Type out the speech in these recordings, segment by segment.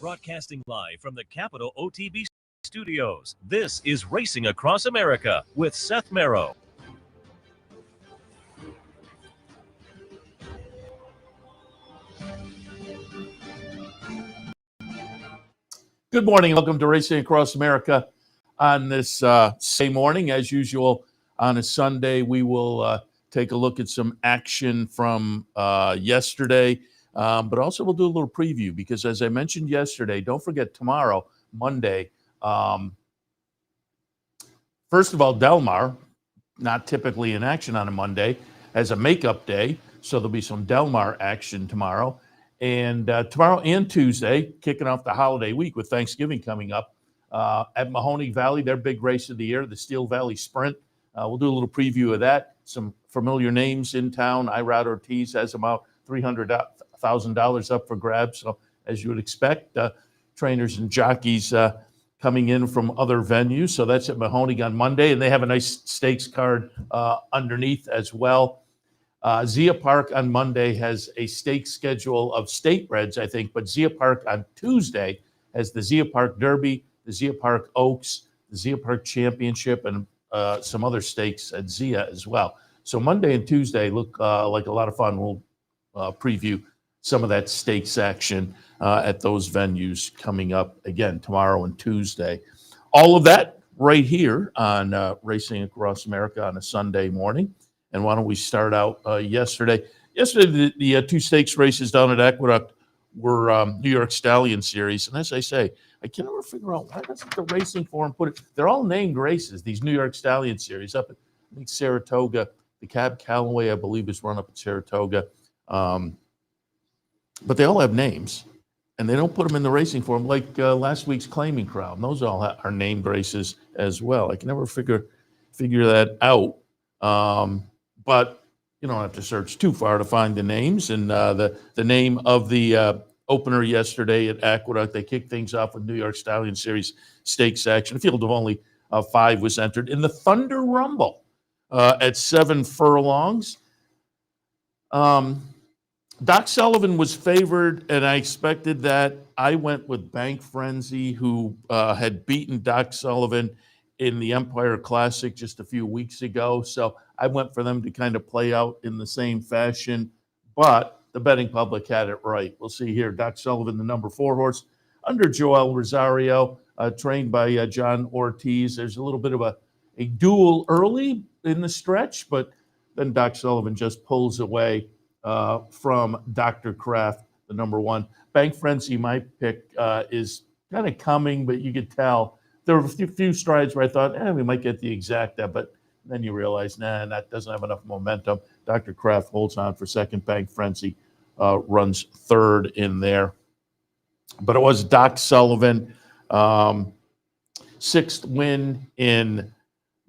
Broadcasting live from the Capital OTB studios, this is Racing Across America with Seth Merrow. Good morning. Welcome to Racing Across America on this same morning. As usual, on a Sunday, we will take a look at some action from yesterday, but also we'll do a little preview because, as I mentioned yesterday, don't forget tomorrow, Monday. First of all, Delmar, not typically in action on a Monday, has a makeup day, so there'll be some Delmar action tomorrow. And tomorrow and Tuesday, kicking off the holiday week with Thanksgiving coming up at Mahoning Valley, their big race of the year, the Steel Valley Sprint. We'll do a little preview of that. Some familiar names in town. Irad Ortiz has about $300,000 up for grabs. So as you would expect, trainers and jockeys coming in from other venues. So that's at Mahoning on Monday. And they have a nice stakes card underneath as well. Zia Park on Monday has a stake schedule of state breds, I think, but Zia Park on Tuesday has the Zia Park Derby, the Zia Park Oaks, the Zia Park Championship, and some other stakes at Zia as well. So Monday and Tuesday look like a lot of fun. We'll preview some of that stakes action at those venues coming up again tomorrow and Tuesday. All of that right here on Racing Across America on a Sunday morning. And why don't we start out yesterday? Yesterday, the two stakes races down at Aqueduct were New York Stallion Series. And as I say, I can never figure out why doesn't the Racing Forum put it? They're all named races, these New York Stallion Series up at, I think, Saratoga. The Cab Callaway, I believe, is run up at Saratoga. But they all have names. And they don't put them in the Racing Forum like last week's Claiming Crowd. And those all are named races as well. I can never figure that out. But you don't have to search too far to find the names. And the name of the opener yesterday at Aqueduct, they kicked things off with New York Stallion Series stakes action. A field of only 5 was entered in the Thunder Rumble at 7 furlongs. Doc Sullivan was favored, and I expected that. I went with Bank Frenzy, who had beaten Doc Sullivan in the Empire Classic just a few weeks ago. So I went for them to kind of play out in the same fashion, but the betting public had it right. We'll see here. Doc Sullivan, the number 4 horse, under Joel Rosario, trained by John Ortiz. There's a little bit of a duel early in the stretch, but then Doc Sullivan just pulls away from Dr. Kraft, the number 1. Bank Frenzy, my pick, is kind of coming, but you could tell. There were a few strides where I thought, we might get the exacta, but then you realize, that doesn't have enough momentum. Dr. Kraft holds on for second. Bank Frenzy runs third in there. But it was Doc Sullivan, 6th win in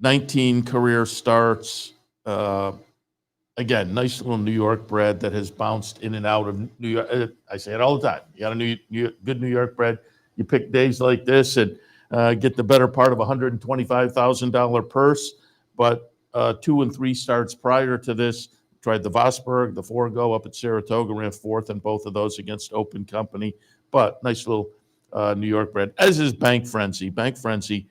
19 career starts. Again, nice little New York bred that has bounced in and out of New York. I say it all the time. You got a good New York bred. You pick days like this and get the better part of $125,000 purse, but 2 and 3 starts prior to this. Tried the Vosburg, the Forego up at Saratoga, ran 4th in both of those against Open Company. But nice little New York bred, as is Bank Frenzy. Bank Frenzy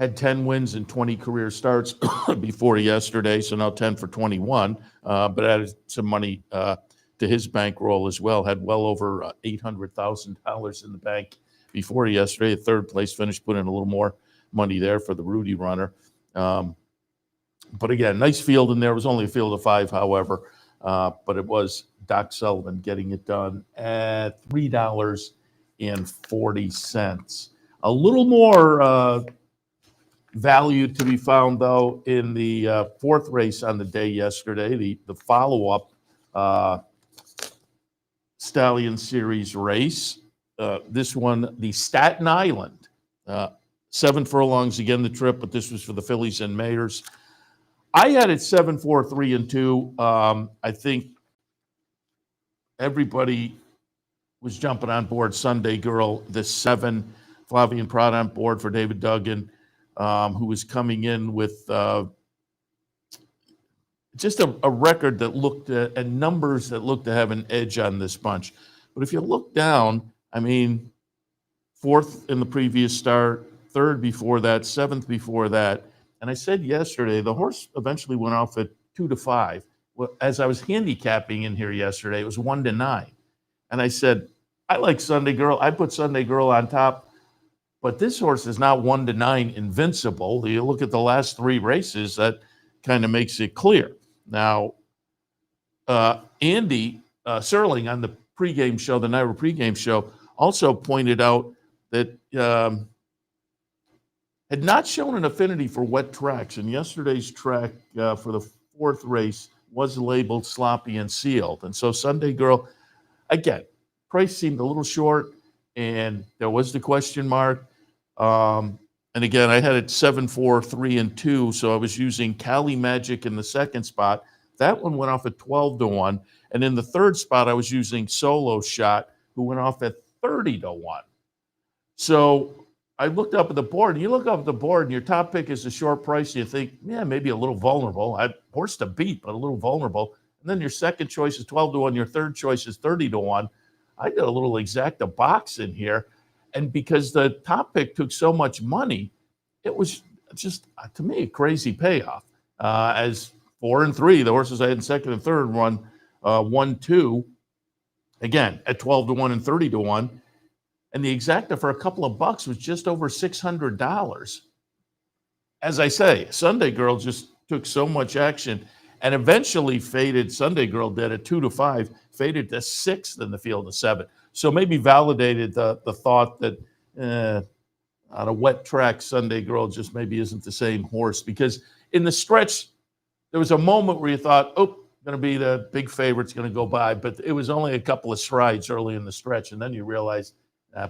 had 10 wins and 20 career starts before yesterday, so now 10 for 21, but added some money to his bankroll as well. Had well over $800,000 in the bank before yesterday. A 3rd place finish, put in a little more money there for the Rudy runner. But again, nice field in there. It was only a field of 5, however, but it was Doc Sullivan getting it done at $3.40. A little more value to be found, though, in the 4th race on the day yesterday, the follow-up Stallion Series race. This one, the Staten Island, 7 furlongs, again, the trip, but this was for the fillies and mares. I had it 7, 4, 3, and 2. I think everybody was jumping on board Sunday Girl, the 7. Flavian Prada on board for David Duggan, who was coming in with just a record that looked and numbers that looked to have an edge on this bunch. But if you look down, I mean, fourth in the previous start, third before that, seventh before that. And I said yesterday, the horse eventually went off at 2-5. Well, as I was handicapping in here yesterday, it was 1-9. And I said, I like Sunday Girl. I put Sunday Girl on top, but this horse is not 1-9 invincible. You look at the last three races, that kind of makes it clear. Now, Andy Serling on the pregame show, the NYRA pregame show, also pointed out that had not shown an affinity for wet tracks. And yesterday's track for the fourth race was labeled sloppy and sealed. And so Sunday Girl, again, price seemed a little short, and there was the question mark. And again, I had it 7-4, 3-2, so I was using Cali Magic in the second spot. That one went off at 12-1. And in the third spot, I was using Solo Shot, who went off at 30-1. So I looked up at the board, and you look up at the board, and your top pick is a short price, and you think, yeah, maybe a little vulnerable. Horse to beat, but a little vulnerable. And then your second choice is 12-1. Your third choice is 30-1. I did a little exacta box in here. And because the top pick took so much money, it was just, to me, a crazy payoff. As 4 and 3, the horses I had in second and third run 1-2, again, at 12-1 and 30-1. And the exacta for a couple of bucks was just over $600. As I say, Sunday Girl just took so much action and eventually faded. Sunday Girl did at 2-5, faded to sixth in the field of 7. So maybe validated the thought that on a wet track, Sunday Girl just maybe isn't the same horse. Because in the stretch, there was a moment where you thought, oh, going to be the big favorite's going to go by. But it was only a couple of strides early in the stretch. And then you realized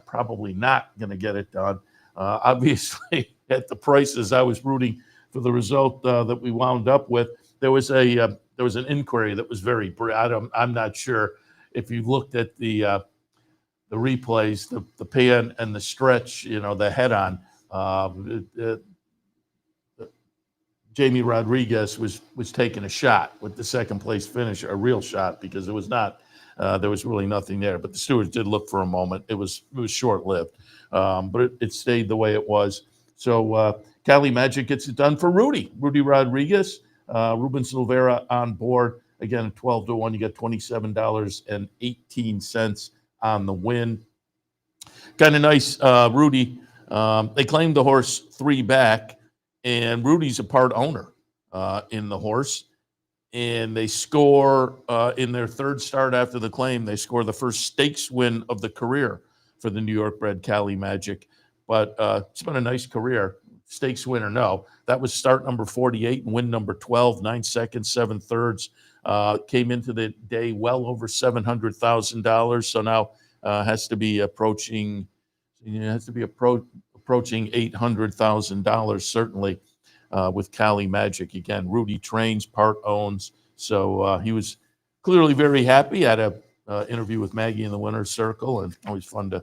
probably not going to get it done. Obviously, at the prices I was rooting for the result that we wound up with, there was an inquiry that was very brief. I'm not sure if you looked at the replays, the pan and the stretch, the head on. Jamie Rodriguez was taking a shot with the second place finish, a real shot, because it was not. There was really nothing there, but the stewards did look for a moment. It was short lived, but it stayed the way it was. So Cali Magic gets it done for Rudy Rodriguez. Ruben Silvera on board again at 12-1. You get $27.18 on the win. Kind of nice, Rudy. They claimed the horse 3 back, and Rudy's a part owner in the horse. And they score in their third start after the claim. They score the first stakes win of the career for the New York bred Cali Magic. But it's been a nice career, stakes win or no. That was start number 48 and win number 12, 9 seconds, 7 thirds. Came into the day well over $700,000. So now has to be approaching $800,000 certainly. With Cali Magic. Again, Rudy trains, part owns. So he was clearly very happy. Had a interview with Maggie in the winner's circle, and always fun to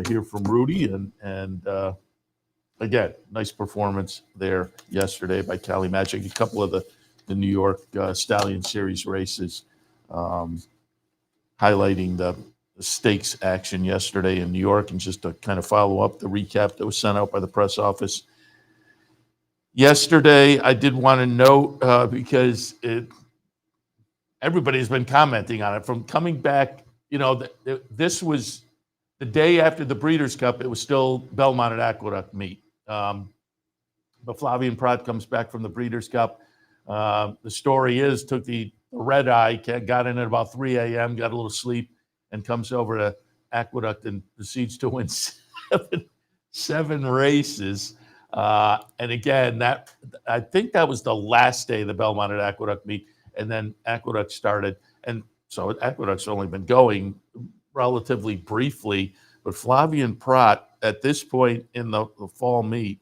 hear from Rudy. And again, nice performance there yesterday by Cali Magic. A couple of the New York Stallion Series races, highlighting the stakes action yesterday in New York. And just to kind of follow up the recap that was sent out by the press office yesterday, I did want to note, because everybody has been commenting on it, from coming back, this was the day after the Breeders' Cup. It was still Belmont at Aqueduct meet. But Flavien Prat comes back from the Breeders' Cup. The story is, took the red eye, got in at about 3 a.m., got a little sleep, and comes over to Aqueduct and proceeds to win seven races. And again, I think that was the last day of the Belmont at Aqueduct meet, and then Aqueduct started. And so Aqueduct's only been going relatively briefly, but Flavien Prat at this point in the fall meet,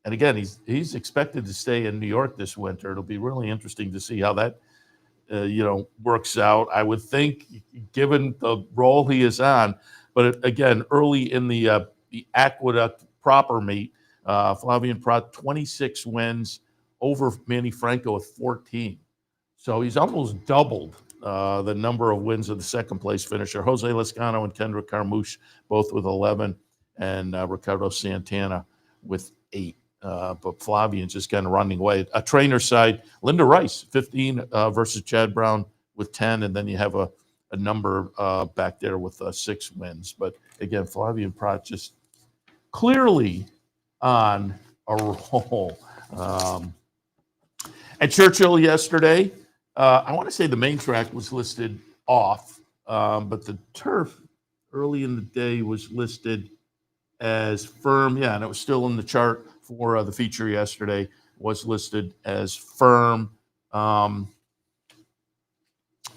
and again, he's expected to stay in New York this winter. It'll be really interesting to see how that works out. I would think, given the role he is on, but again, early in the Aqueduct proper meet, Flavien Prat 26 wins over Manny Franco with 14. So he's almost doubled the number of wins of the second place finisher. Jose Lezcano and Kendrick Carmouche both with 11, and Ricardo Santana with 8. But Flavian just kind of running away. A trainer side, Linda Rice, 15 versus Chad Brown with 10, and then you have a number back there with 6 wins. But again, Flavian Prat just clearly on a roll. At Churchill yesterday, I want to say the main track was listed off, but the turf early in the day was listed as firm. Yeah, and it was still in the chart for the feature yesterday, was listed as firm.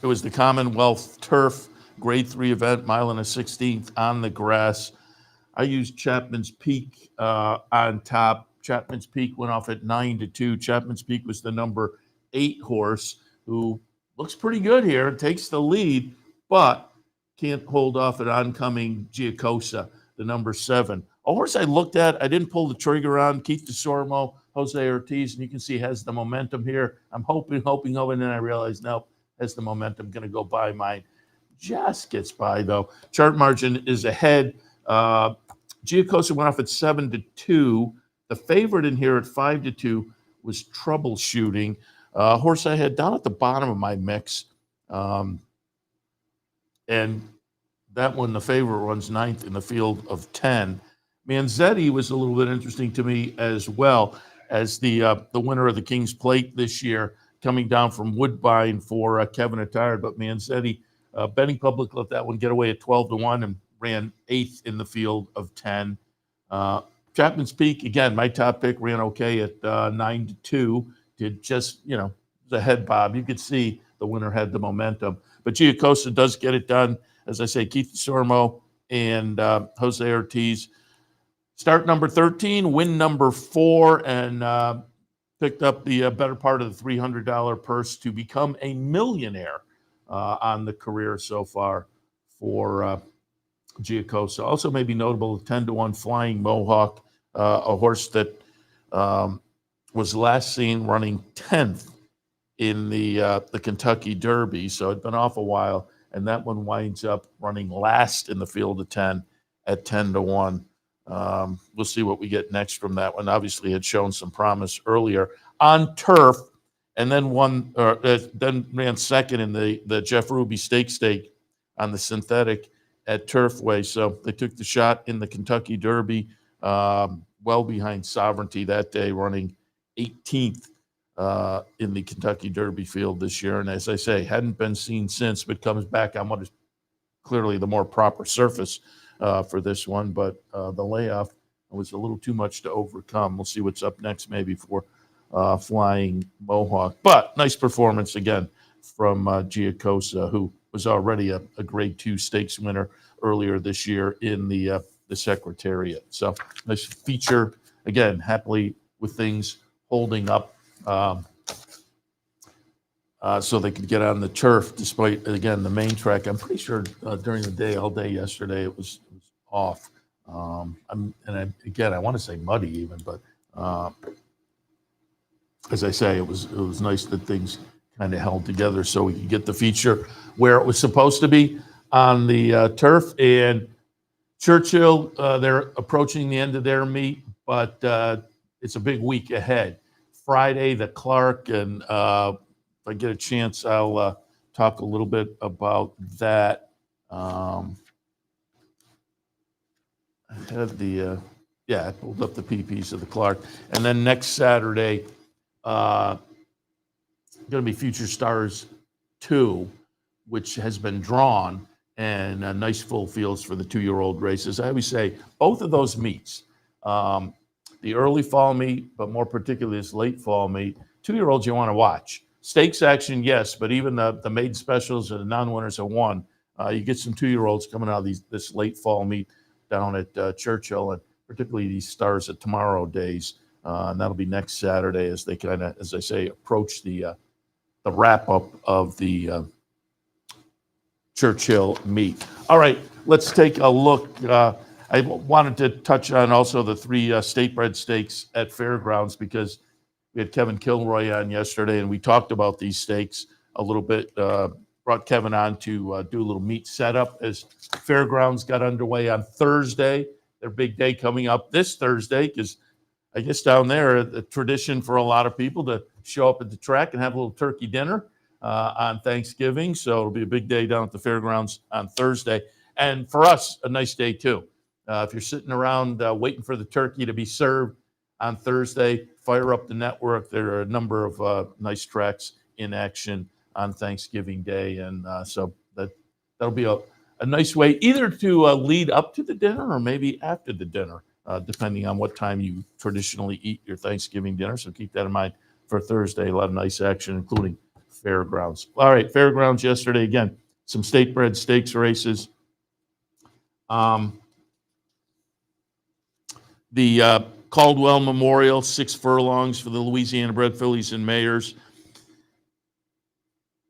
It was the Commonwealth Turf Grade 3 event, mile and a 16th on the grass. I used Chapman's Peak on top. Chapman's Peak went off at 9-2. Chapman's Peak was the number 8 horse who looks pretty good here and takes the lead, but can't hold off at oncoming Giacosa, the number 7. A horse I looked at, I didn't pull the trigger on, Keith DeSormo, Jose Ortiz, and you can see has the momentum here. I'm hoping, and then I realized, nope, has the momentum, going to go by mine. Just gets by, though. Chart margin is ahead. Giacosa went off at 7-2. The favorite in here at 5-2 was Troubleshooting. Horse I had down at the bottom of my mix. And that one, the favorite, runs 9th in the field of 10. Manzetti was a little bit interesting to me as well as the winner of the King's Plate this year, coming down from Woodbine for Kevin Attard. But Manzetti, betting public let that one get away at 12-1 and ran 8th in the field of 10. Chapman's Peak, again, my top pick, ran okay at 9-2. Did just, the head bob. You could see the winner had the momentum. But Giacosa does get it done. As I say, Keith Sormo and Jose Ortiz. Start number 13, win number 4, and picked up the better part of the $300 purse to become a millionaire on the career so far for Giacosa. Also maybe notable, 10-1 Flying Mohawk, a horse that was last seen running 10th in the Kentucky Derby, so it'd been off a while, and that one winds up running last in the field of 10 at 10-1. We'll see what we get next from that one. Obviously, had shown some promise earlier on turf, and then then ran second in the Jeff Ruby stake on the synthetic at Turfway. So they took the shot in the Kentucky Derby, well behind Sovereignty that day, running 18th in the Kentucky Derby field this year. And as I say, hadn't been seen since, but comes back on what is clearly the more proper surface for this one. But the layoff was a little too much to overcome. We'll see what's up next maybe for Flying Mohawk. But nice performance again from Giacosa, who was already a grade 2 stakes winner earlier this year in the Secretariat. So nice feature. Again, happily with things holding up so they could get on the turf despite, again, the main track. I'm pretty sure during the day, all day yesterday, it was off. I want to say muddy even, but as I say, it was nice that things kind of held together so we could get the feature where it was supposed to be on the turf. And Churchill, they're approaching the end of their meet, but it's a big week ahead. Friday, the Clark, and if I get a chance, I'll talk a little bit about that. I had I pulled up the PPs of the Clark. And then next Saturday, going to be Future Stars 2, which has been drawn, and nice full fields for the 2-year-old races. I always say both of those meets, the early fall meet, but more particularly this late fall meet, 2-year-olds you want to watch. Stakes action, yes, but even the maiden specials and the non-winners have won. You get some 2-year-olds coming out of this late fall meet down at Churchill, and particularly these Stars at Tomorrow days. And that'll be next Saturday as they kind of, as I say, approach the wrap-up of the Churchill meet. All right, let's take a look. I wanted to touch on also the 3 state-bred stakes at Fairgrounds because we had Kevin Kilroy on yesterday, and we talked about these stakes a little bit. Brought brought Kevin on to do a little meet setup as Fairgrounds got underway on Thursday. Their big day coming up this Thursday, because I guess down there, the tradition for a lot of people to show up at the track and have a little turkey dinner on Thanksgiving. So it'll be a big day down at the Fairgrounds on Thursday. And for us, a nice day too. If you're sitting around waiting for the turkey to be served on Thursday, fire up the network. There are a number of nice tracks in action on Thanksgiving Day. And so that'll be a nice way either to lead up to the dinner or maybe after the dinner, depending on what time you traditionally eat your Thanksgiving dinner. So keep that in mind for Thursday. A lot of nice action, including Fairgrounds. All right, Fairgrounds yesterday, again, some state bred stakes races. The Caldwell Memorial, 6 furlongs for the Louisiana bred fillies and mayors.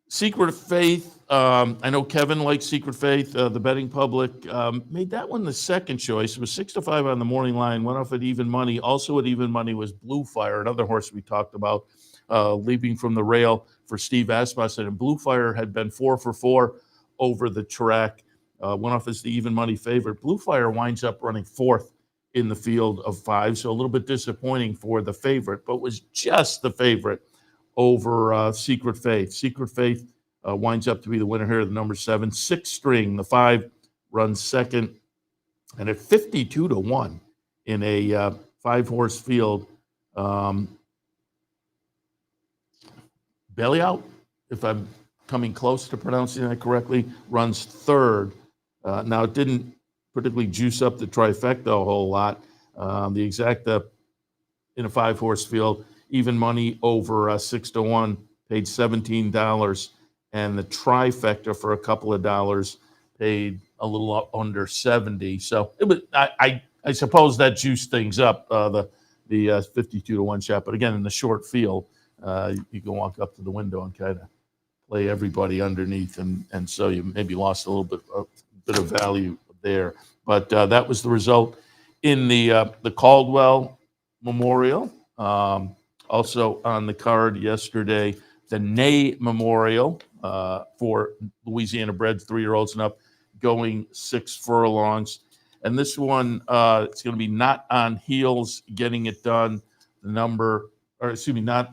Secret of Faith, I know Kevin likes Secret Faith. The betting public made that one the second choice. It was 6-5 on the morning line, went off at even money. Also at even money was Blue Fire, another horse we talked about, leaping from the rail for Steve Asmussen. And Blue Fire had been 4 for 4 over the track, went off as the even money favorite. Blue Fire winds up running 4th in the field of 5, so a little bit disappointing for the favorite, but was just the favorite over Secret Faith. Secret Faith winds up to be the winner here, the number 7. 6 string, the 5 runs second, and at 52-1 in a 5-horse field. Belly Out, if I'm coming close to pronouncing that correctly, runs 3rd. Now, it didn't particularly juice up the trifecta a whole lot. The exacta in a 5-horse field, even money over 6-1, paid $17, and the trifecta for a couple of dollars paid a little under 70. So it was, I suppose that juiced things up, the 52-1 shot. But again, in the short field, you can walk up to the window and kind of play everybody underneath, and so you maybe lost a little bit of value there. But that was the result in the Caldwell Memorial. Also on the card yesterday, the Ney Memorial for Louisiana bred 3-year-olds and up, going 6 furlongs. And this one, it's going to be Not on Heels getting it done. Not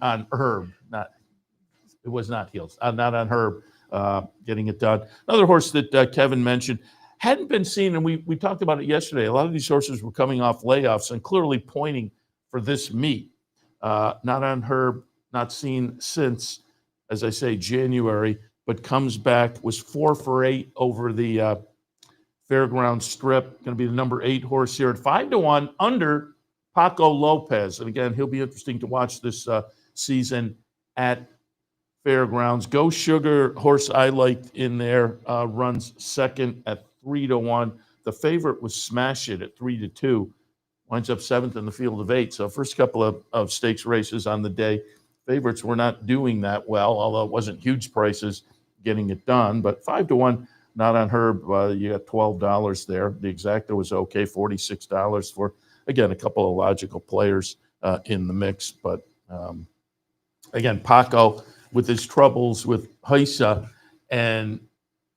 on Herb. It was not Heels. Not on Herb getting it done. Another horse that Kevin mentioned hadn't been seen, and we talked about it yesterday. A lot of these horses were coming off layoffs and clearly pointing for this meet. Not on Herb, not seen since, as I say, January, but comes back, was 4 for 8 over the Fairgrounds Strip. Going to be the number 8 horse here at 5-1 under Paco Lopez. And again, he'll be interesting to watch this season at Fairgrounds. Go Sugar, horse I liked in there, runs second at 3-1. The favorite was Smash It at 3-2. Winds up 7th in the field of 8. So first couple of stakes races on the day, favorites were not doing that well, although it wasn't huge prices getting it done. But 5-1, Not on Herb, you got $12 there. The exacta was okay, $46 for, again, a couple of logical players in the mix. But again, Paco with his troubles with HISA, and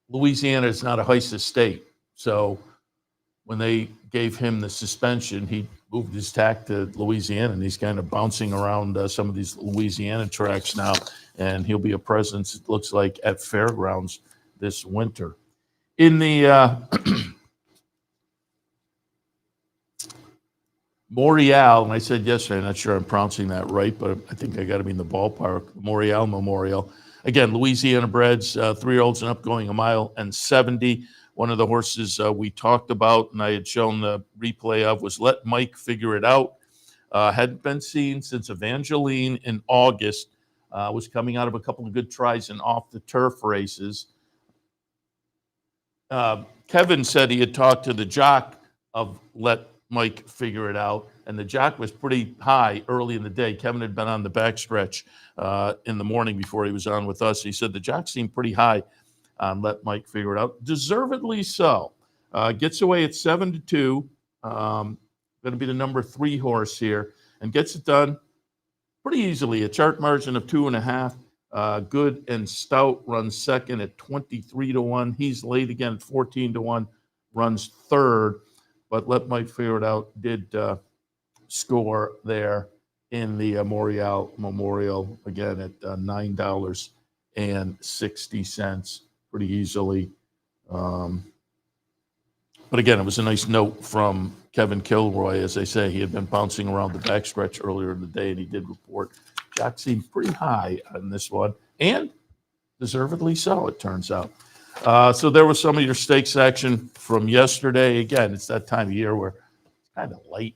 Louisiana is not a HISA state. So when they gave him the suspension, he moved his tack to Louisiana, and he's kind of bouncing around some of these Louisiana tracks now, and he'll be a presence, it looks like, at Fairgrounds this winter. In the Morial, and I said yesterday, I'm not sure I'm pronouncing that right, but I think I got to be in the ballpark, Morial Memorial. Again, Louisiana breds, 3-year-olds and up, going 1.70 miles. One of the horses we talked about, and I had shown the replay of, was Let Mike Figure It Out. Hadn't been seen since Evangeline in August. Was coming out of a couple of good tries in off-the-turf races. Kevin said he had talked to the jock of Let Mike Figure It Out, and the jock was pretty high early in the day. Kevin had been on the backstretch in the morning before he was on with us. He said the jock seemed pretty high on Let Mike Figure It Out. Deservedly so. Gets away at 7-2. Going to be the number 3 horse here, and gets it done pretty easily. A chart margin of 2.5. Good and Stout runs second at 23-1. He's late again at 14-1, runs third. But Let Mike Figure It Out did score there in the Memorial again at $9.60 pretty easily. But again, it was a nice note from Kevin Kilroy. As I say, he had been bouncing around the backstretch earlier in the day, and he did report Jock seemed pretty high on this one, and deservedly so, it turns out. So there was some of your stakes action from yesterday. Again, it's that time of year where it's kind of late,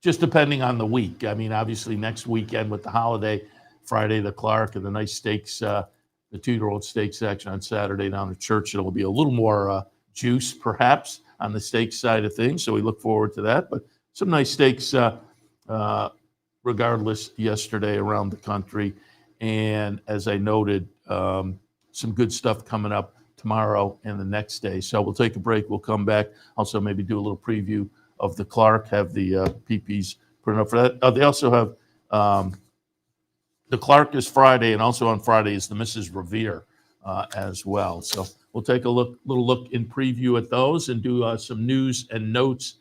just depending on the week. I mean, obviously next weekend with the holiday, Friday the Clark and the nice stakes, the 2-year-old stakes action on Saturday down at Churchill will be a little more juice, perhaps, on the stakes side of things. So we look forward to that. But some nice stakes, regardless, yesterday around the country. And as I noted, some good stuff coming up tomorrow and the next day. So we'll take a break. We'll come back. Also, maybe do a little preview of the Clark, have the PPs put up for that. They also have the Clark is Friday, and also on Friday is the Mrs. Revere as well. So we'll take a little look in preview at those and do some news and notes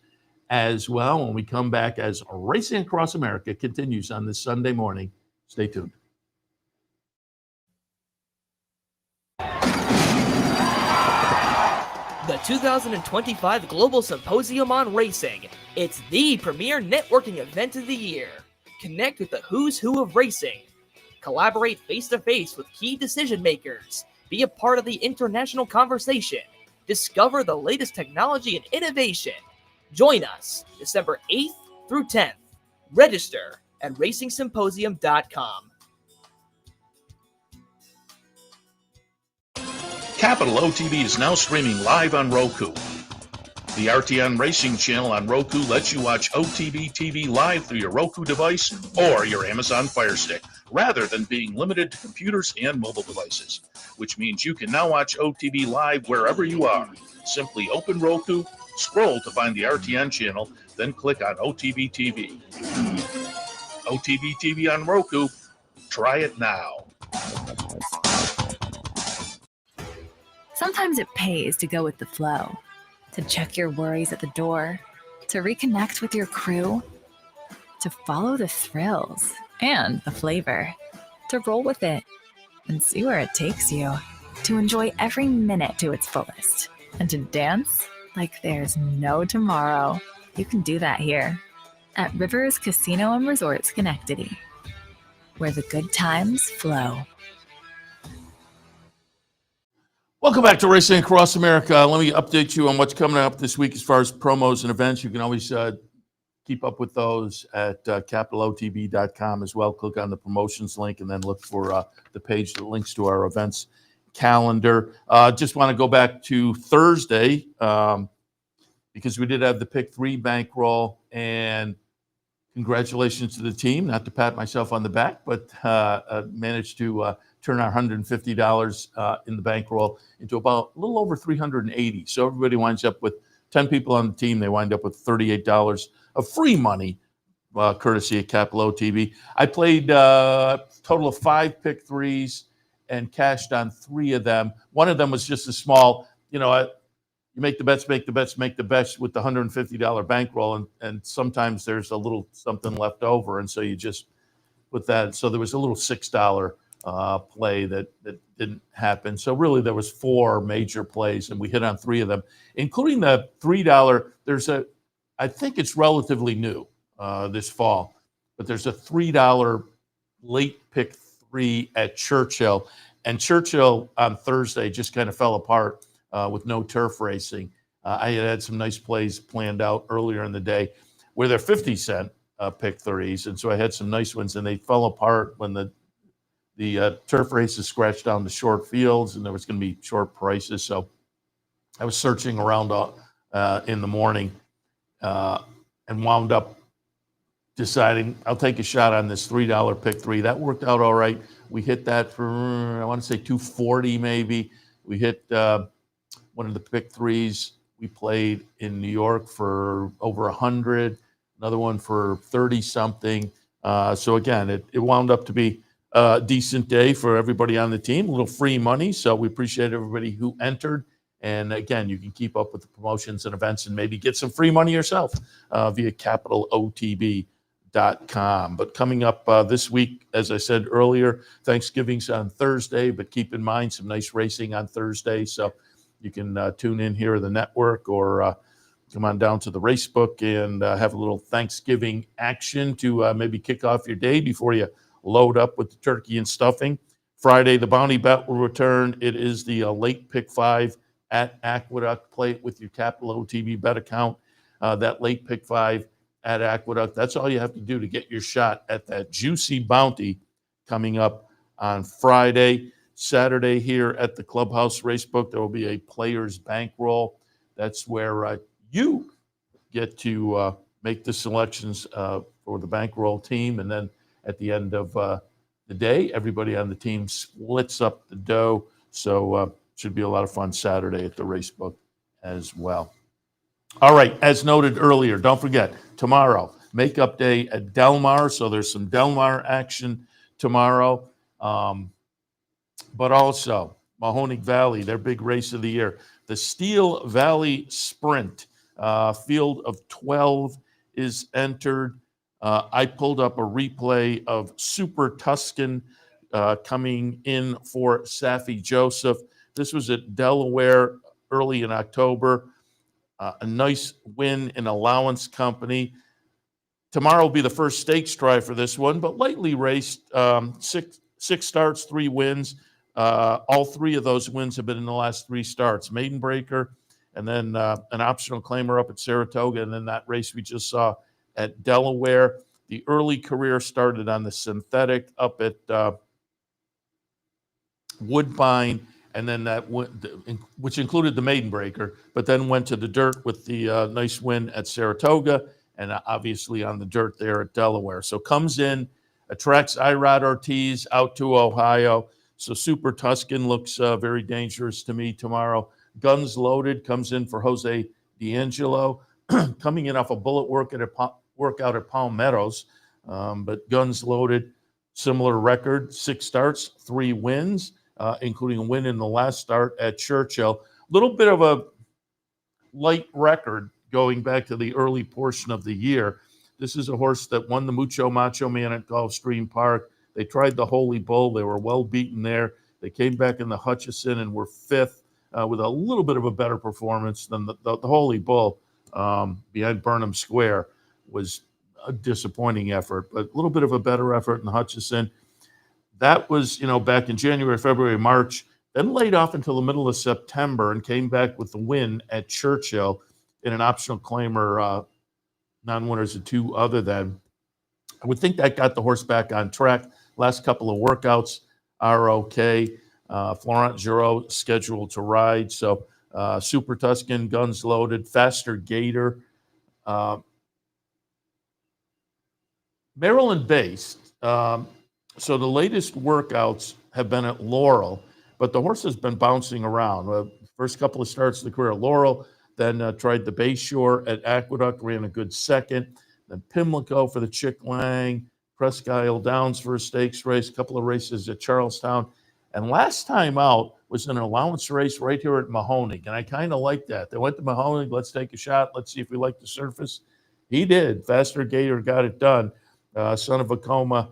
as well when we come back as Racing Across America continues on this Sunday morning. Stay tuned. The 2025 Global Symposium on Racing. It's the premier networking event of the year. Connect with the who's who of racing. Collaborate face-to-face with key decision makers. Be a part of the international conversation. Discover the latest technology and innovation. Join us December 8th through 10th. Register at racingsymposium.com. Capital OTB is now streaming live on Roku. The RTN Racing channel on Roku lets you watch OTB TV live through your Roku device or your Amazon Fire Stick, rather than being limited to computers and mobile devices, which means you can now watch OTB live wherever you are. Simply open Roku, scroll to find the RTN channel, then click on OTB TV. OTB TV on Roku. Try it now. Sometimes it pays to go with the flow, to check your worries at the door, to reconnect with your crew, to follow the thrills and the flavor, to roll with it and see where it takes you, to enjoy every minute to its fullest, and to dance like there's no tomorrow. You can do that here at Rivers Casino and Resort Schenectady, where the good times flow. Welcome back to Racing Across America. Let me update you on what's coming up this week as far as promos and events. You can always keep up with those at capitalotb.com as well. Click on the promotions link and then look for the page that links to our events calendar. Just want to go back to Thursday because we did have the Pick 3 bankroll, and congratulations to the team. Not to pat myself on the back, but managed to turn our $150 in the bankroll into about a little over $380. So everybody winds up with 10 people on the team. They wind up with $38 of free money, courtesy of Capital OTB. I played a total of 5 Pick 3s and cashed on 3 of them. One of them was just a small, you make the bets, make the bets, make the bets with the $150 bankroll, and sometimes there's a little something left over, and so you just put that. So there was a little $6 play that didn't happen. So really there was 4 major plays, and we hit on 3 of them, including the $3. I think it's relatively new this fall, but there's a $3 late Pick 3 at Churchill, and Churchill on Thursday just kind of fell apart with no turf racing. I had some nice plays planned out earlier in the day where they're 50-cent Pick 3s, and so I had some nice ones, and they fell apart when the turf races scratched down the short fields, and there was going to be short prices. So I was searching around in the morning and wound up deciding I'll take a shot on this $3 Pick 3. That worked out all right. We hit that for, I want to say, $240 maybe. We hit one of the Pick 3s we played in New York for over 100, another one for 30-something. So again, it wound up to be decent day for everybody on the team, a little free money. So we appreciate everybody who entered. And again, you can keep up with the promotions and events and maybe get some free money yourself via capitalotb.com. But coming up this week, as I said earlier, Thanksgiving's on Thursday, but keep in mind some nice racing on Thursday. So you can tune in here at the network or come on down to the Racebook and have a little Thanksgiving action to maybe kick off your day before you load up with the turkey and stuffing. Friday, the Bounty Bet will return. It is the late pick 5 at Aqueduct. Play it with your Capital OTB bet account. That late pick 5 at Aqueduct. That's all you have to do to get your shot at that juicy bounty coming up on Friday. Saturday here at the Clubhouse Racebook, there will be a player's bankroll. That's where you get to make the selections for the bankroll team. And then at the end of the day, everybody on the team splits up the dough. So should be a lot of fun Saturday at the Racebook as well. All right, as noted earlier, don't forget, tomorrow, makeup day at Delmar. So there's some Delmar action tomorrow. But also, Mahoning Valley, their big race of the year. The Steel Valley Sprint, field of 12 is entered. I pulled up a replay of Super Tuscan coming in for Safi Joseph. This was at Delaware early in October. A nice win in allowance company. Tomorrow will be the first stakes try for this one, but lightly raced. Six starts, 3 wins. All 3 of those wins have been in the last 3 starts. Maiden Breaker, and then an optional claimer up at Saratoga, and then that race we just saw at Delaware. The early career started on the synthetic up at Woodbine, and then that which included the Maiden Breaker, but then went to the dirt with the nice win at Saratoga, and obviously on the dirt there at Delaware. So comes in, attracts Irod Ortiz out to Ohio. So Super Tuscan looks very dangerous to me tomorrow. Guns Loaded comes in for Jose D'Angelo, coming in off a bullet workout at Palm Meadows. But Guns Loaded, similar record, 6 starts, 3 wins, including a win in the last start at Churchill. A little bit of a light record going back to the early portion of the year. This is a horse that won the Mucho Macho Man at Gulfstream Park. They tried the Holy Bull. They were well beaten there. They came back in the Hutchison and were 5th with a little bit of a better performance than the Holy Bull behind Burnham Square was a disappointing effort, but a little bit of a better effort in the Hutchison. That was, back in January, February, March, then laid off until the middle of September and came back with the win at Churchill in an optional claimer, non-winners of 2 other than. I would think that got the horse back on track. Last couple of workouts are okay. Florent Giraud scheduled to ride. So Super Tuscan, Guns Loaded, Faster Gator. Maryland-based. So the latest workouts have been at Laurel, but the horse has been bouncing around. First couple of starts of the career at Laurel, then tried the Bayshore at Aqueduct, ran a good second. Then Pimlico for the Chick Lang, Presque Isle Downs for a stakes race, a couple of races at Charlestown. And last time out was an allowance race right here at Mahoning. And I kind of like that. They went to Mahoning, let's take a shot. Let's see if we like the surface. He did. Faster Gator got it done. Son of a Coma.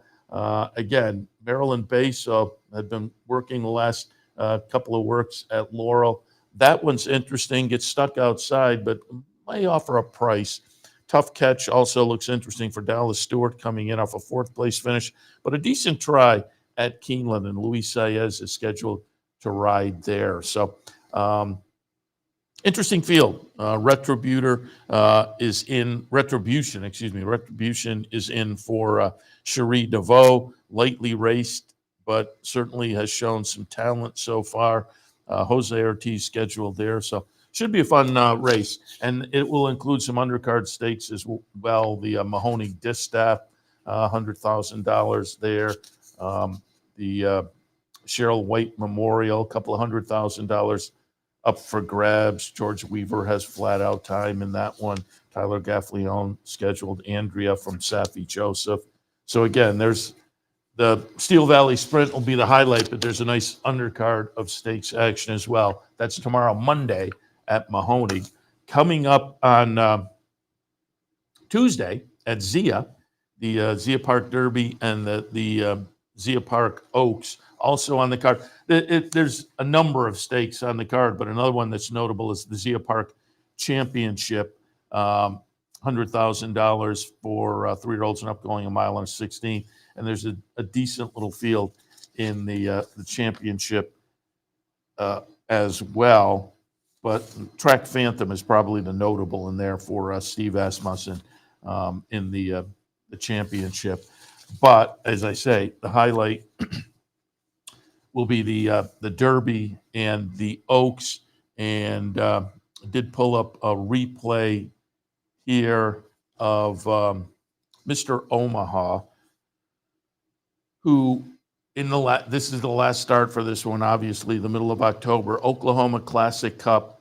Again, Maryland base, so had been working the last couple of works at Laurel. That one's interesting. Gets stuck outside, but may offer a price. Tough Catch also looks interesting for Dallas Stewart coming in off a 4th place finish, but a decent try at Keeneland, and Luis Saez is scheduled to ride there. So interesting field. Retribution is in for Cherie DeVoe, lightly raced, but certainly has shown some talent so far. Jose Ortiz scheduled there. So should be a fun race, and it will include some undercard stakes as well. The Mahoning Distaff, $100,000 there. The Cheryl White Memorial, a couple of $100,000 up for grabs. George Weaver has flat out time in that one. Tyler Gaffleone scheduled. Andrea from Safi Joseph. So again, there's The Steel Valley Sprint will be the highlight, but there's a nice undercard of stakes action as well. That's tomorrow, Monday, at Mahoning. Coming up on Tuesday at Zia, the Zia Park Derby and the Zia Park Oaks also on the card. There's a number of stakes on the card, but another one that's notable is the Zia Park Championship, $100,000 for 3-year-olds and up, going a mile and a 16. And there's a decent little field in the championship as well. But Track Phantom is probably the notable in there for Steve Asmussen in the championship. But as I say, the highlight will be the Derby and the Oaks. And did pull up a replay here of Mr. Omaha, who this is the last start for this one, obviously, the middle of October. Oklahoma Classic Cup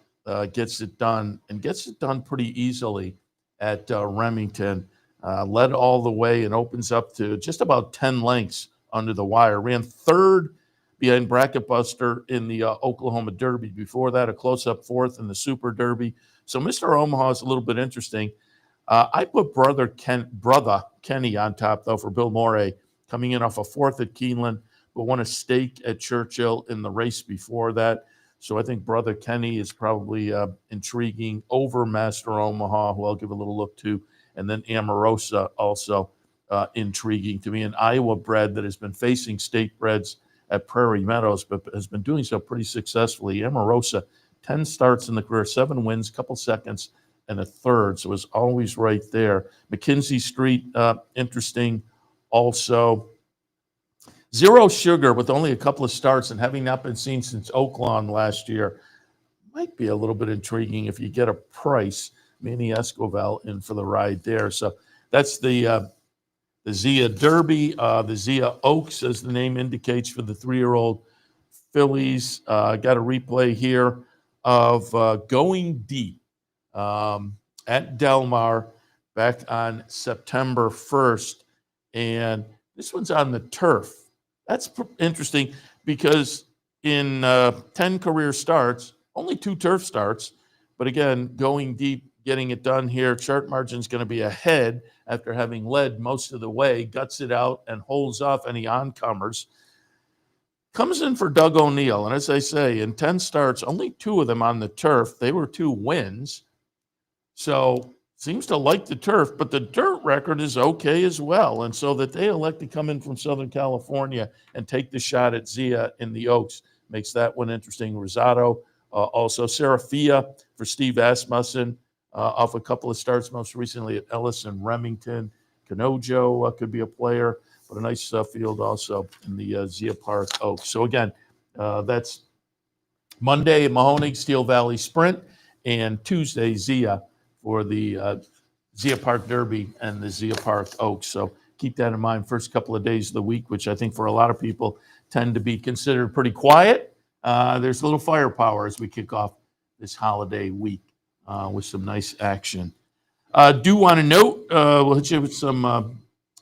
gets it done, and gets it done pretty easily at Remington. Led all the way and opens up to just about 10 lengths under the wire. Ran third behind Bracket Buster in the Oklahoma Derby. Before that, a close-up fourth in the Super Derby. So Mr. Omaha is a little bit interesting. I put brother Kenny on top, though, for Bill Morey, coming in off a fourth at Keeneland, but won a stake at Churchill in the race before that. So I think brother Kenny is probably intriguing over Master Omaha, who I'll give a little look to. And then Amarosa also intriguing to me. An Iowa bred that has been facing state breds at Prairie Meadows, but has been doing so pretty successfully. Amarosa, 10 starts in the career, 7 wins, couple seconds, and a third. So it's always right there. McKinsey Street, interesting also. Zero Sugar, with only a couple of starts and having not been seen since Oaklawn last year, might be a little bit intriguing if you get a price. Manny Escobar in for the ride there. So that's the Zia Derby, the Zia Oaks, as the name indicates, for the 3-year-old fillies. Got a replay here of Going Deep at Delmar back on September 1st. And this one's on the turf. That's interesting because in 10 career starts, only 2 turf starts. But again, Going Deep, getting it done here. Chart margin's going to be ahead after having led most of the way, guts it out and holds off any oncomers. Comes in for Doug O'Neill. And as I say, in 10 starts, only 2 of them on the turf. They were 2 wins. So seems to like the turf, but the dirt record is okay as well. And so that they elect to come in from Southern California and take the shot at Zia in the Oaks makes that one interesting. Rosado, also Serafia for Steve Asmussen, off a couple of starts, most recently at Ellis and Remington. Canojo could be a player, but a nice field also in the Zia Park Oaks. So again, that's Monday Mahoning Steel Valley Sprint, and Tuesday Zia for the Zia Park Derby and the Zia Park Oaks. So keep that in mind. First couple of days of the week, which I think for a lot of people tend to be considered pretty quiet. There's a little firepower as we kick off this holiday week with some nice action. Do want to note, we'll hit you with some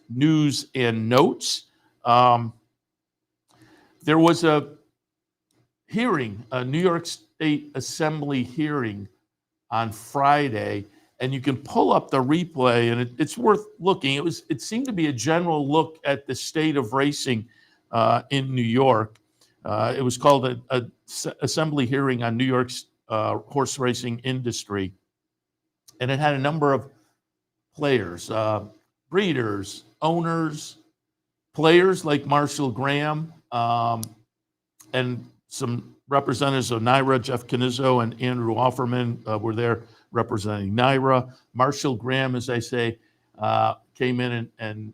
news and notes. There was a hearing, a New York State Assembly hearing on Friday, and you can pull up the replay, and it's worth looking. It seemed to be a general look at the state of racing in New York. It was called a Assembly hearing on New York's horse racing industry, and it had a number of players, breeders, owners, players like Marshall Graham, and some representatives of NYRA. Jeff Canizzo and Andrew Offerman were there representing NYRA. Marshall Graham, as I say, came in and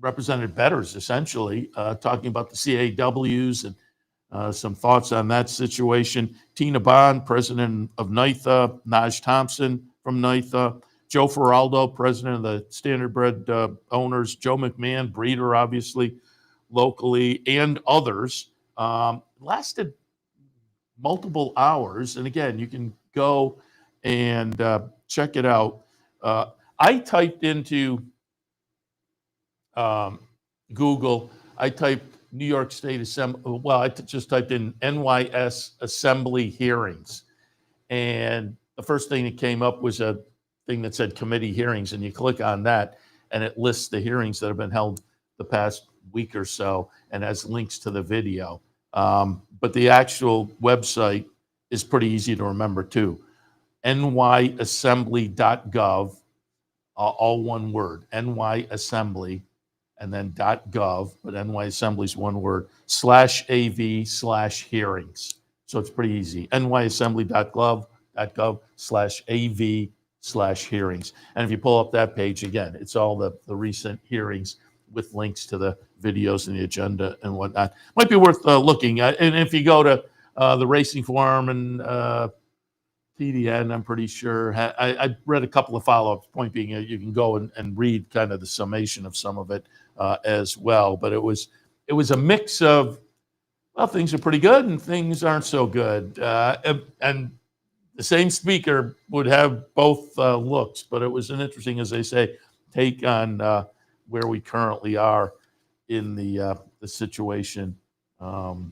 represented bettors, essentially, talking about the CAWs and some thoughts on that situation. Tina Bond, president of NYTHA, Naj Thompson from NYTHA, Joe Feraldo, president of the Standardbred owners, Joe McMahon, breeder, obviously, locally, and others. Lasted multiple hours. And again, you can go and check it out. I typed into Google I typed New York State Assembly. Well, I just typed in NYS Assembly hearings. And the first thing that came up was a thing that said committee hearings. And you click on that, and it lists the hearings that have been held the past week or so and has links to the video. But the actual website is pretty easy to remember, too. nyassembly.gov, all one word, nyassembly, and then .gov, but nyassembly is one word, /AV/hearings. So it's pretty easy, nyassembly.gov/AV/hearings. And if you pull up that page again, it's all the recent hearings with links to the videos and the agenda and whatnot. Might be worth looking at. And if you go to the Racing Forum and TDN, I'm pretty sure. I read a couple of follow-ups, point being you can go and read kind of the summation of some of it as well. But it was a mix of, well, things are pretty good and things aren't so good. And the same speaker would have both looks, but it was an interesting, as they say, take on where we currently are in the situation, for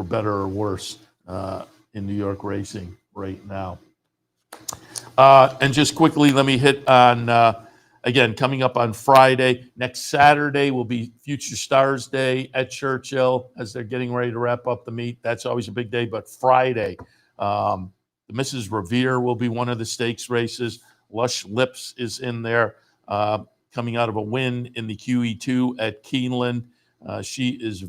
better or worse, in New York racing right now. And just quickly, let me hit on, again, coming up on Friday. Next Saturday will be Future Stars Day at Churchill as they're getting ready to wrap up the meet. That's always a big day. But Friday, the Mrs. Revere will be one of the stakes races. Lush Lips is in there, coming out of a win in the QE2 at Keeneland. She is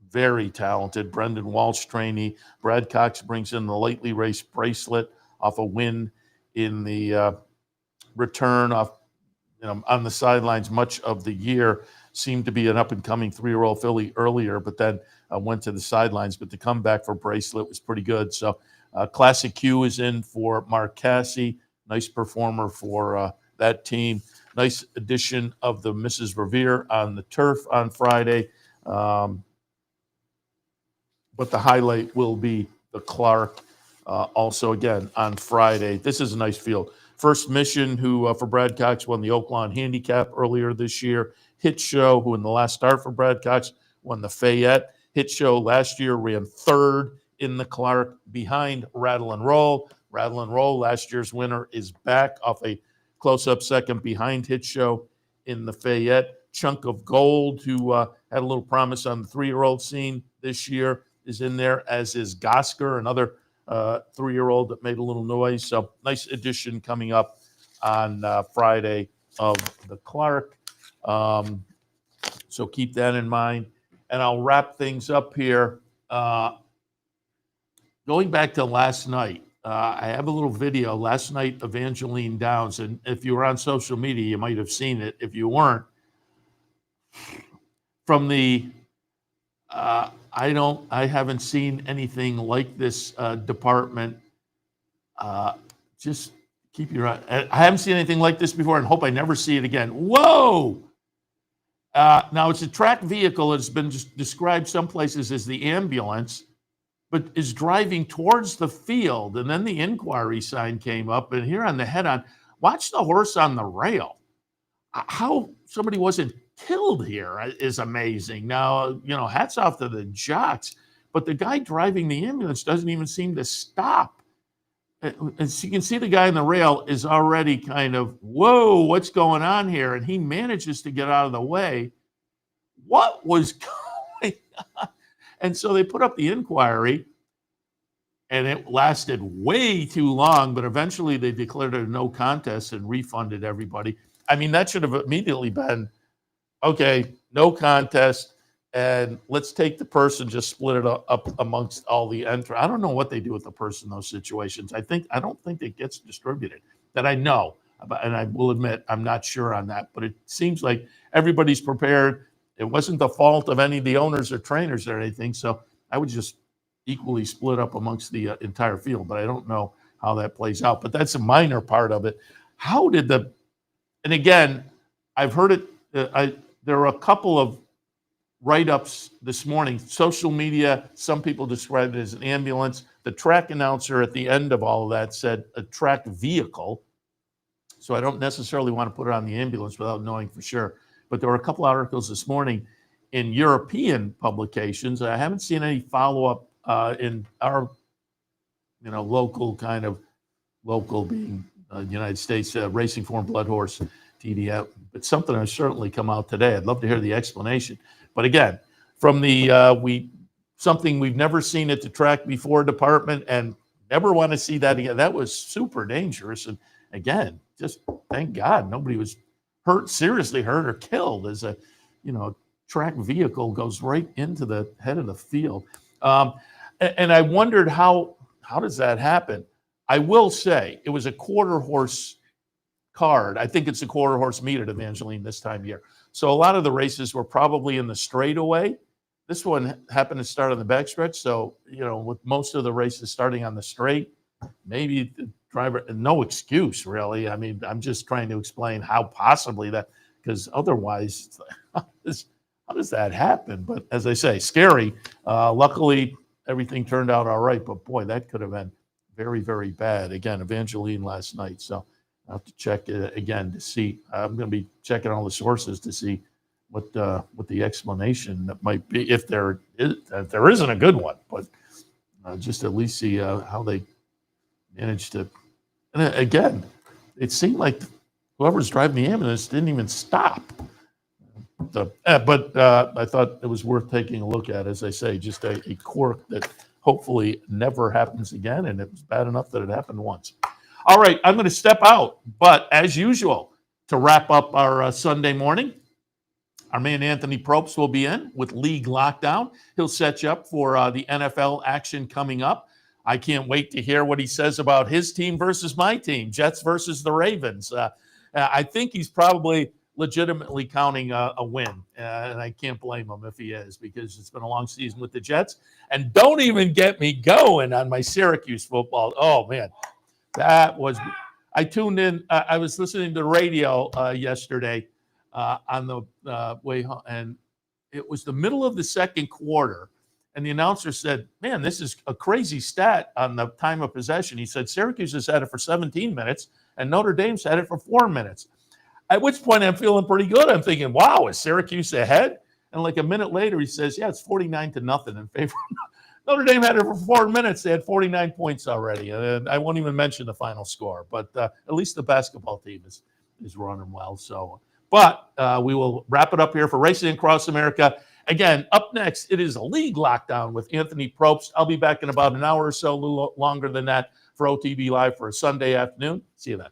very talented. Brendan Walsh trainee. Brad Cox brings in the lightly raced Bracelet off a win in the return off, on the sidelines much of the year. Seemed to be an up-and-coming 3-year-old filly earlier, but then went to the sidelines. But the comeback for Bracelet was pretty good. So Classic Q is in for Mark Cassie. Nice performer for that team. Nice addition of the Mrs. Revere on the turf on Friday. But the highlight will be the Clark, also again on Friday. This is a nice field. First Mission, who for Brad Cox won the Oaklawn Handicap earlier this year. Hit Show, who in the last start for Brad Cox won the Fayette. Hit Show last year ran third in the Clark behind Rattle and Roll. Rattle and Roll, last year's winner, is back off a close-up second behind Hit Show in the Fayette. Chunk of Gold, who had a little promise on the 3-year-old scene this year, is in there, as is Gosker, another 3-year-old that made a little noise. So nice addition coming up on Friday of the Clark. So keep that in mind. And I'll wrap things up here. Going back to last night, I have a little video last night, Evangeline Downs. And if you were on social media, you might have seen it. If you weren't, from the I haven't seen anything like this department. Just keep your eye. I haven't seen anything like this before and hope I never see it again. Whoa! Now, it's a track vehicle that's been described some places as the ambulance, but is driving towards the field. And then the inquiry sign came up, and here on the head-on, watch the horse on the rail. How somebody wasn't killed here is amazing. Now, hats off to the jocks, but the guy driving the ambulance doesn't even seem to stop. As you can see, the guy on the rail is already kind of, whoa, what's going on here? And he manages to get out of the way. What was going on? And so they put up the inquiry, and it lasted way too long, but eventually they declared it a no contest and refunded everybody. I mean, that should have immediately been, okay, no contest, and let's take the purse and just split it up amongst all the entrants. I don't know what they do with the purse in those situations. I don't think it gets distributed, that I know. And I will admit, I'm not sure on that, but it seems like everybody's prepared. It wasn't the fault of any of the owners or trainers or anything, so I would just equally split up amongst the entire field, but I don't know how that plays out. But that's a minor part of it. How did and again, I've heard it, there are a couple of write-ups this morning. Social media, some people describe it as an ambulance. The track announcer at the end of all of that said a track vehicle. So I don't necessarily want to put it on the ambulance without knowing for sure. but there were a couple articles this morning in European publications. I haven't seen any follow-up in our, local being United States Racing Form Blood Horse TDF, but something has certainly come out today. I'd love to hear the explanation. But again, from the something we've never seen at the track before department, and never want to see that again. That was super dangerous. And again, just thank God nobody was seriously hurt or killed as a track vehicle goes right into the head of the field. And I wondered how does that happen? I will say it was a quarter horse card. I think it's a quarter horse meet at Evangeline this time of year. So a lot of the races were probably in the straightaway. This one happened to start on the backstretch. So, with most of the races starting on the straight, maybe the driver, no excuse really. I mean, I'm just trying to explain how possibly that, because otherwise, how does that happen? But as I say, scary. Luckily, everything turned out all right. But boy, that could have been very, very bad. Again, Evangeline last night. So I'll have to check it again to see. I'm going to be checking all the sources to see what the explanation that might be, if there isn't a good one, but just at least see how they managed to. And again, it seemed like whoever's driving the ambulance didn't even stop. But I thought it was worth taking a look at. As I say, just a quirk that hopefully never happens again, and it was bad enough that it happened once. All right, I'm going to step out, but as usual, to wrap up our Sunday morning, our man Anthony Propst will be in with League Lockdown. He'll set you up for the NFL action coming up. I can't wait to hear what he says about his team versus my team, Jets versus the Ravens. I think he's probably legitimately counting a win, and I can't blame him if he is, because it's been a long season with the Jets. And don't even get me going on my Syracuse football. Oh, man, that was – I tuned in. I was listening to the radio yesterday on the way home, and it was the middle of the second quarter, and the announcer said, man, this is a crazy stat on the time of possession. He said Syracuse has had it for 17 minutes, and Notre Dame's had it for 4 minutes. At which point I'm feeling pretty good. I'm thinking, wow, is Syracuse ahead? And like a minute later, he says, yeah, it's 49-0 in favor. Notre Dame had it for 4 minutes. They had 49 points already. And I won't even mention the final score, but at least the basketball team is running well. So, but we will wrap it up here for Racing Across America. Again, up next, it is a League Lockdown with Anthony Propst. I'll be back in about an hour or so, a little longer than that, for OTB Live for a Sunday afternoon. See you then.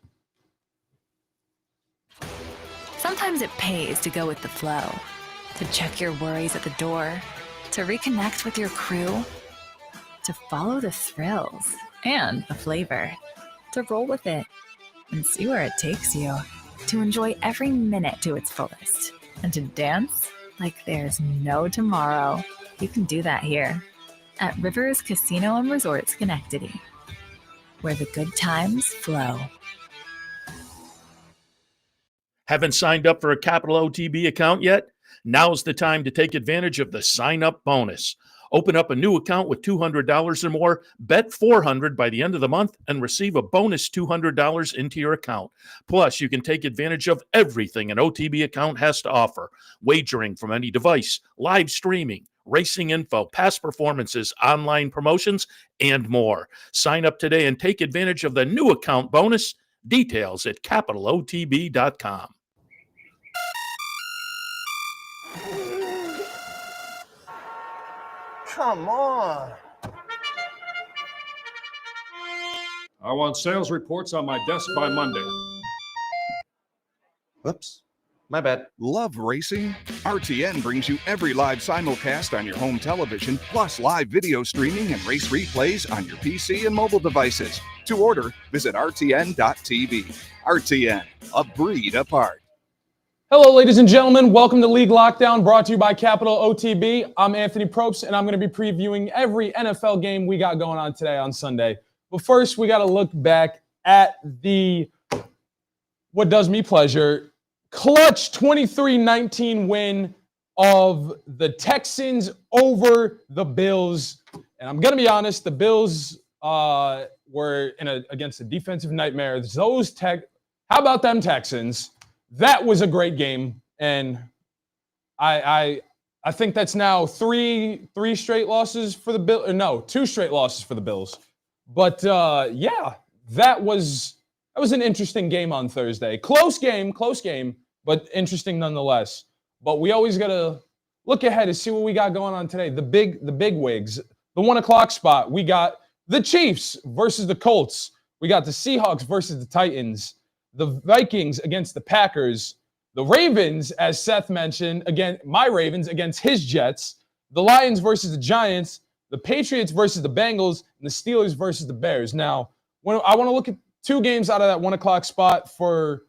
Sometimes it pays to go with the flow, to check your worries at the door, to reconnect with your crew, to follow the thrills and the flavor, to roll with it and see where it takes you, to enjoy every minute to its fullest, and to dance like there's no tomorrow. You can do that here at Rivers Casino and Resort Schenectady, where the good times flow. Haven't signed up for a Capital OTB account yet? Now's the time to take advantage of the sign-up bonus. Open up a new account with $200 or more, bet $400 by the end of the month, and receive a bonus $200 into your account. Plus, you can take advantage of everything an OTB account has to offer: wagering from any device, live streaming, racing info, past performances, online promotions, and more. Sign up today and take advantage of the new account bonus. Details at capitalotb.com. Come on. I want sales reports on my desk by Monday. Whoops. My bad. Love racing? RTN brings you every live simulcast on your home television, plus live video streaming and race replays on your PC and mobile devices. To order, visit rtn.tv. RTN, a breed apart. Hello, ladies and gentlemen. Welcome to League Lockdown, brought to you by Capital OTB. I'm Anthony Propst, and I'm going to be previewing every NFL game we got going on today on Sunday. But first, we got to look back at the, what does me pleasure, clutch 23-19 win of the Texans over the Bills. And I'm going to be honest, the Bills were against a defensive nightmare. How about them Texans? That was a great game. and I think that's now three straight losses for the Bills. No, 2 straight losses for the Bills. But yeah, that was an interesting game on Thursday. Close game, but interesting nonetheless. But we always gotta look ahead to see what we got going on today. The big wigs, the 1 o'clock spot. We got the Chiefs versus the Colts. We got the Seahawks versus the Titans. The Vikings against the Packers. The Ravens, as Seth mentioned, again, my Ravens against his Jets. The Lions versus the Giants. The Patriots versus the Bengals. And the Steelers versus the Bears. Now, I want to look at 2 games out of that 1 o'clock spot for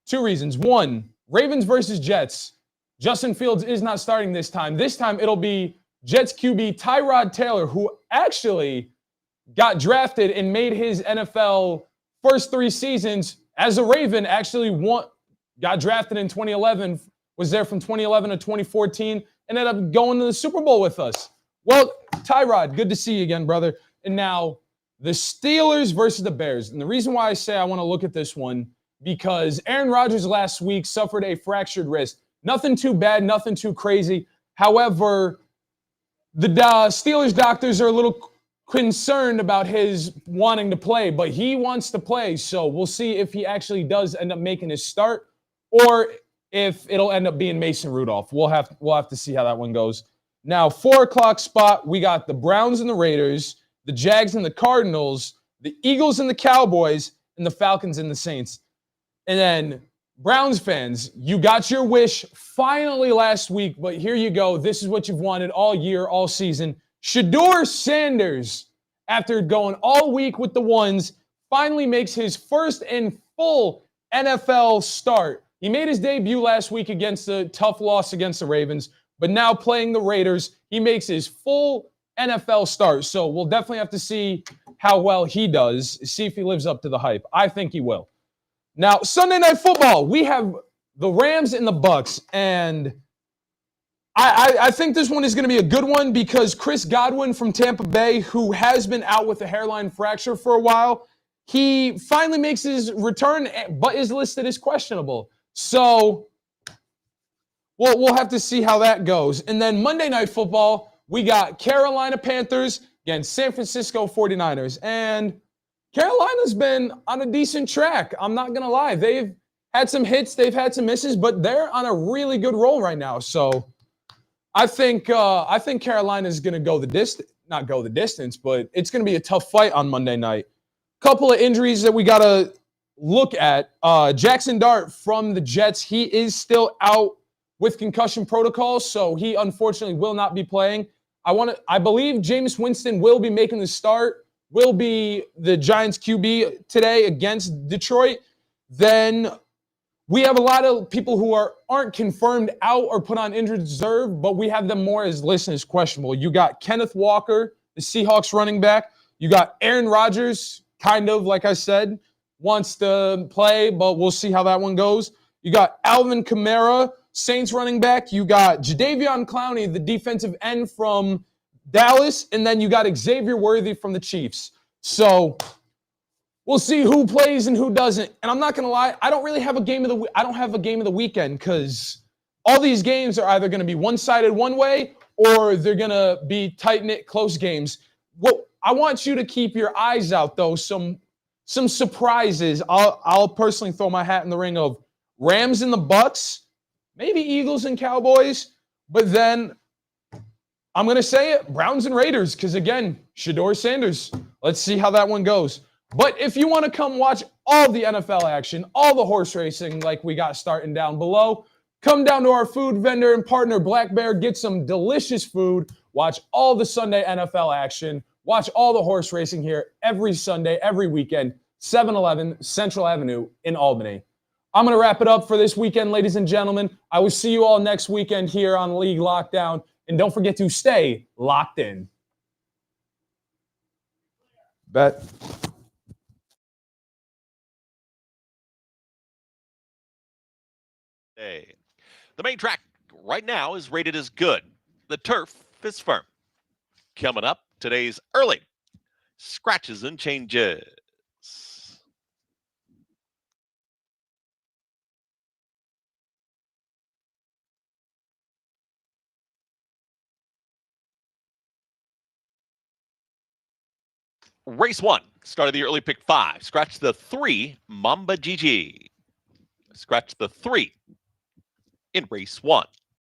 2 reasons. 1, Ravens versus Jets. Justin Fields is not starting this time. This time it'll be Jets QB Tyrod Taylor, who actually got drafted and made his NFL first 3 seasons as a Raven, got drafted in 2011, was there from 2011 to 2014, and ended up going to the Super Bowl with us. Well, Tyrod, good to see you again, brother. And now the Steelers versus the Bears. And the reason why I say I want to look at this one, because Aaron Rodgers last week suffered a fractured wrist. Nothing too bad, nothing too crazy. However, the Steelers doctors are a little concerned about his wanting to play, but he wants to play. So we'll see if he actually does end up making his start, or if it'll end up being Mason Rudolph. We'll have to see how that one goes. Now, 4 o'clock spot, we got the Browns and the Raiders, the Jags and the Cardinals, the Eagles and the Cowboys, and the Falcons and the Saints. And then Browns fans, you got your wish finally last week, but here you go. This is what you've wanted all year, all season. Shedeur Sanders, after going all week with the ones, finally makes his first and full NFL start. He made his debut last week against a tough loss against the Ravens, but now playing the Raiders, he makes his full NFL start. So we'll definitely have to see how well he does, see if he lives up to the hype. I think he will. Now, Sunday Night Football, we have the Rams and the Bucks, and I think this one is going to be a good one because Chris Godwin from Tampa Bay, who has been out with a hairline fracture for a while, he finally makes his return, but is listed as questionable. So we'll have to see how that goes. And then Monday Night Football, we got Carolina Panthers against San Francisco 49ers. And Carolina's been on a decent track. I'm not going to lie. They've had some hits, they've had some misses, but they're on a really good roll right now. So I think Carolina's going to go the distance, not go the distance, but it's going to be a tough fight on Monday night. Couple of injuries that we got to look at. Jackson Dart from the Jets, he is still out with concussion protocol, so he unfortunately will not be playing. I believe Jameis Winston will be making the start, will be the Giants QB today against Detroit. Then we have a lot of people who aren't confirmed out or put on injured reserve, but we have them more as listed as questionable. You got Kenneth Walker, the Seahawks running back. You got Aaron Rodgers, kind of, like I said, wants to play, but we'll see how that one goes. You got Alvin Kamara, Saints running back. You got Jadeveon Clowney, the defensive end from Dallas. And then you got Xavier Worthy from the Chiefs. So we'll see who plays and who doesn't. And I'm not going to lie, I don't have a game of the weekend because all these games are either going to be one-sided one way or they're going to be tight-knit, close games. What I want you to keep your eyes out, though, some surprises. I'll personally throw my hat in the ring of Rams and the Bucks, maybe Eagles and Cowboys, but then I'm going to say it, Browns and Raiders, because, again, Shedeur Sanders. Let's see how that one goes. But if you want to come watch all the NFL action, all the horse racing like we got starting down below, come down to our food vendor and partner, Black Bear, get some delicious food, watch all the Sunday NFL action, watch all the horse racing here every Sunday, every weekend, 7-Eleven Central Avenue in Albany. I'm going to wrap it up for this weekend, ladies and gentlemen. I will see you all next weekend here on League Lockdown. And don't forget to stay locked in. Bet. Hey. The main track right now is rated as good. The turf is firm. Coming up, today's early scratches and changes. Race 1, start of the early pick 5. Scratch the 3, Mamba GG. Scratch the 3 in race 1.